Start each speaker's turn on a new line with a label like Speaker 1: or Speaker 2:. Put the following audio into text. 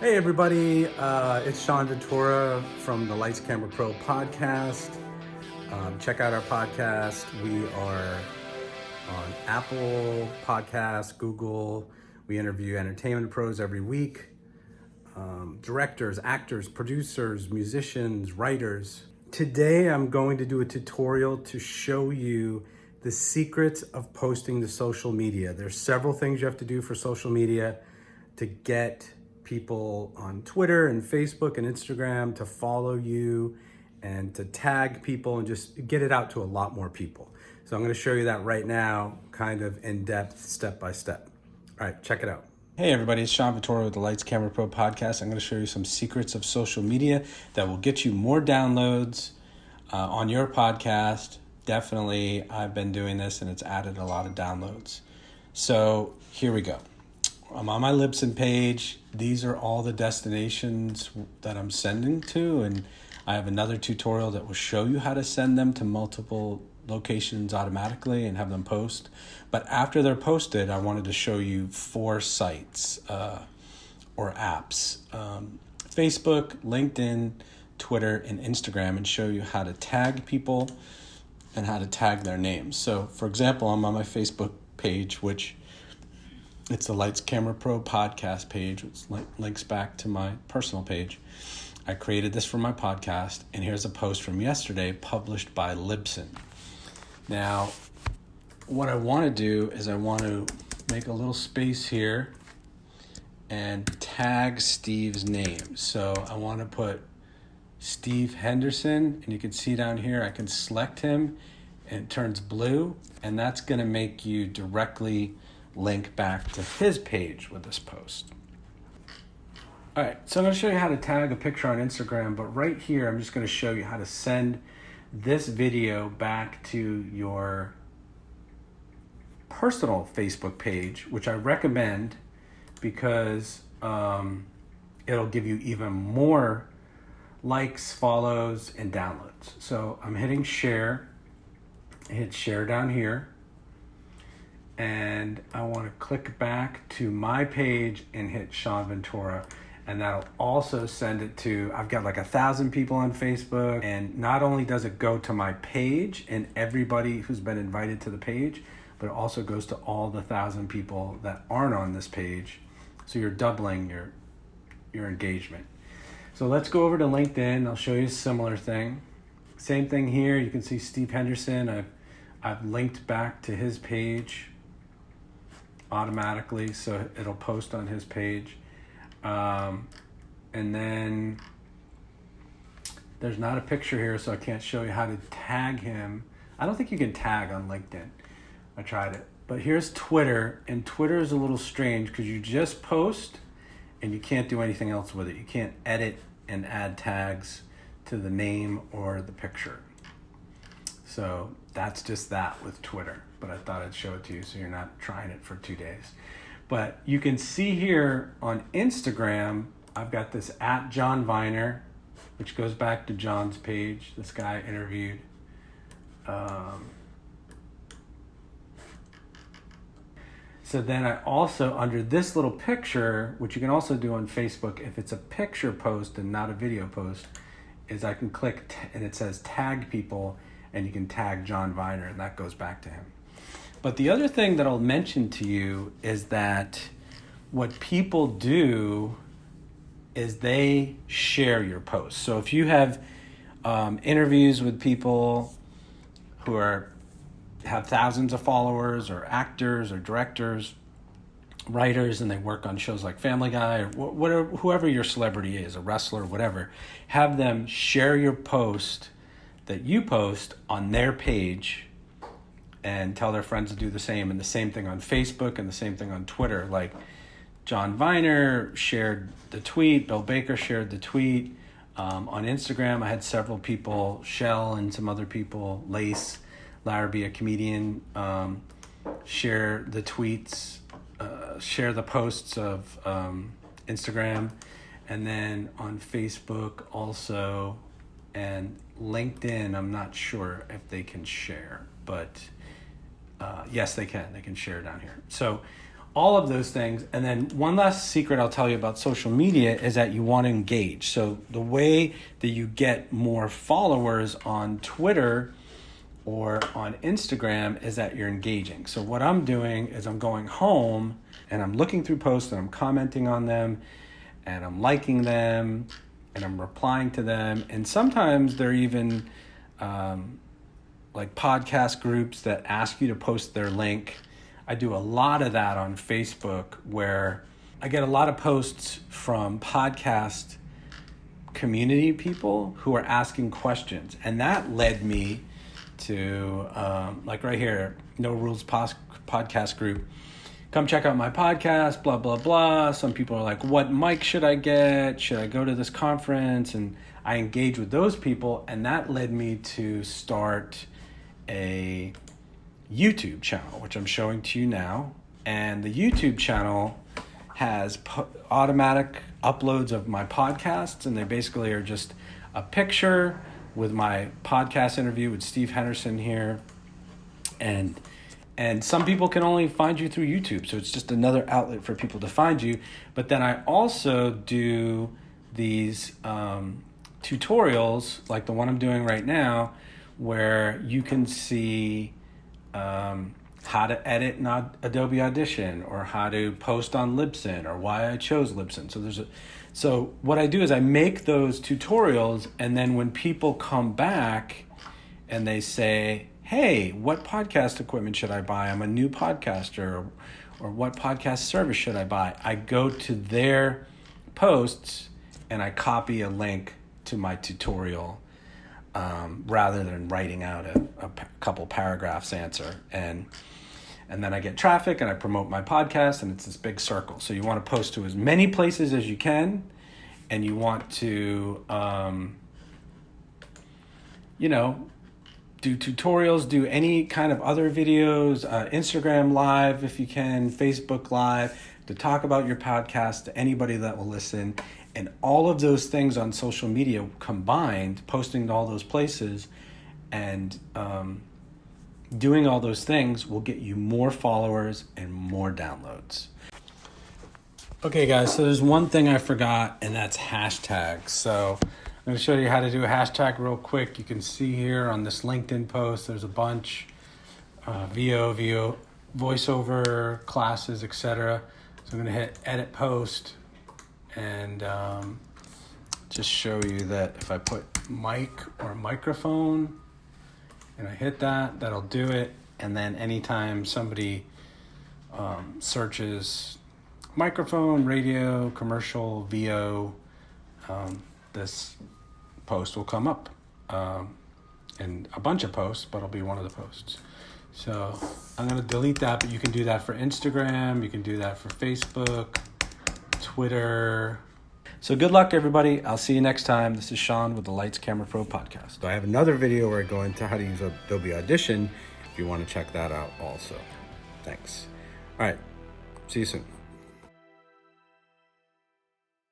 Speaker 1: Hey everybody, it's Shawn Ventura from the Lights Camera Pro podcast. Check out our podcast. We are on Apple Podcasts, Google. We interview entertainment pros every week. Directors, actors, producers, musicians, writers. Today I'm going to do a tutorial to show you the secrets of posting to social media. There's several things you have to do for social media to get people on Twitter and Facebook and Instagram to follow you and to tag people and just get it out to a lot more people. So I'm going to show you that right now, kind of in depth, step by step. All right, check it out. Hey everybody, it's Shawn Ventura with the Lights Camera Pro podcast. I'm going to show you some secrets of social media that will get you more downloads on your podcast. Definitely, I've been doing this and it's added a lot of downloads. So here we go. I'm on my Libsyn page. These are all the destinations that I'm sending to, and I have another tutorial that will show you how to send them to multiple locations automatically and have them post. But after they're posted, I wanted to show you 4 sites or apps. Facebook, LinkedIn, Twitter, and Instagram, and show you how to tag people and how to tag their names. So, for example, I'm on my Facebook page, which it's the Lights Camera Pro podcast page, which links back to my personal page. I created this for my podcast, and here's a post from yesterday published by Libsyn. Now, what I want to do is I want to make a little space here and tag Steve's name. So I want to put Steve Henderson, and you can see down here, I can select him, and it turns blue, and that's going to make you directly link back to his page with this post. All right, so I'm going to show you how to tag a picture on Instagram, but right here I'm just going to show you how to send this video back to your personal Facebook page, which I recommend because it'll give you even more likes, follows, and downloads. So I'm hitting share. I hit share down here. And I want to click back to my page and hit Shawn Ventura. And that'll also send it to, I've got like 1,000 people on Facebook. And not only does it go to my page and everybody who's been invited to the page, but it also goes to all the 1,000 people that aren't on this page. So you're doubling your engagement. So let's go over to LinkedIn. I'll show you a similar thing. Same thing here. You can see Steve Henderson. I've linked back to his page automatically, so it'll post on his page. And then there's not a picture here, so I can't show you how to tag him. I don't think you can tag on LinkedIn. I tried it. But here's Twitter, and Twitter is a little strange because you just post and you can't do anything else with it. You can't edit and add tags to the name or the picture. So that's just that with Twitter. But I thought I'd show it to you so you're not trying it for 2 days. But you can see here on Instagram, I've got this @Jon Viner, which goes back to John's page. This guy I interviewed. So then I also, under this little picture, which you can also do on Facebook if it's a picture post and not a video post, is I can click and it says tag people, and you can tag Jon Viner, and that goes back to him. But the other thing that I'll mention to you is that what people do is they share your posts. So if you have interviews with people who have thousands of followers, or actors or directors, writers, and they work on shows like Family Guy or whatever, whoever your celebrity is, a wrestler, whatever, have them share your post that you post on their page and tell their friends to do the same. And the same thing on Facebook and the same thing on Twitter. Like Jon Viner shared the tweet, Bill Baker shared the tweet. On Instagram, I had several people, Shell and some other people, Lace, Larrabee, a comedian, share the tweets, share the posts of Instagram. And then on Facebook also, and LinkedIn, I'm not sure if they can share, but yes, they can. They can share down here. So all of those things. And then one last secret I'll tell you about social media is that you want to engage. So the way that you get more followers on Twitter or on Instagram is that you're engaging. So what I'm doing is I'm going home and I'm looking through posts and I'm commenting on them and I'm liking them and I'm replying to them. And sometimes they're even like podcast groups that ask you to post their link. I do a lot of that on Facebook, where I get a lot of posts from podcast community people who are asking questions. And that led me to, like right here, No Rules Podcast Group. Come check out my podcast, blah, blah, blah. Some people are like, what mic should I get? Should I go to this conference? And I engage with those people. And that led me to start a YouTube channel, which I'm showing to you now. And the YouTube channel has automatic uploads of my podcasts, and they basically are just a picture with my podcast interview with Steve Henderson here. And some people can only find you through YouTube, so it's just another outlet for people to find you. But then I also do these tutorials, like the one I'm doing right now, where you can see how to edit in Adobe Audition, or how to post on Libsyn, or why I chose Libsyn. So what I do is I make those tutorials, and then when people come back and they say, hey, what podcast equipment should I buy? I'm a new podcaster, or what podcast service should I buy? I go to their posts and I copy a link to my tutorial, rather than writing out a couple paragraphs answer. And then I get traffic and I promote my podcast, and it's this big circle. So you want to post to as many places as you can, and you want to, do tutorials, do any kind of other videos, Instagram Live if you can, Facebook Live, to talk about your podcast to anybody that will listen. And all of those things on social media combined, posting to all those places and doing all those things will get you more followers and more downloads. Okay, guys, so there's one thing I forgot, and that's hashtags. So I'm going to show you how to do a hashtag real quick. You can see here on this LinkedIn post, there's a bunch, VO, voiceover, classes, etc. So I'm going to hit edit post, and just show you that if I put mic or microphone and I hit that, that'll do it. And then anytime somebody searches microphone, radio, commercial, VO, this post will come up. And a bunch of posts, but it'll be one of the posts. So I'm going to delete that, but you can do that for Instagram. You can do that for Facebook, Twitter. So good luck, everybody. I'll see you next time. This is Shawn with the Lights Camera Pro podcast. So I have another video where I go into how to use Adobe Audition if you want to check that out also. Thanks. All right. See you soon.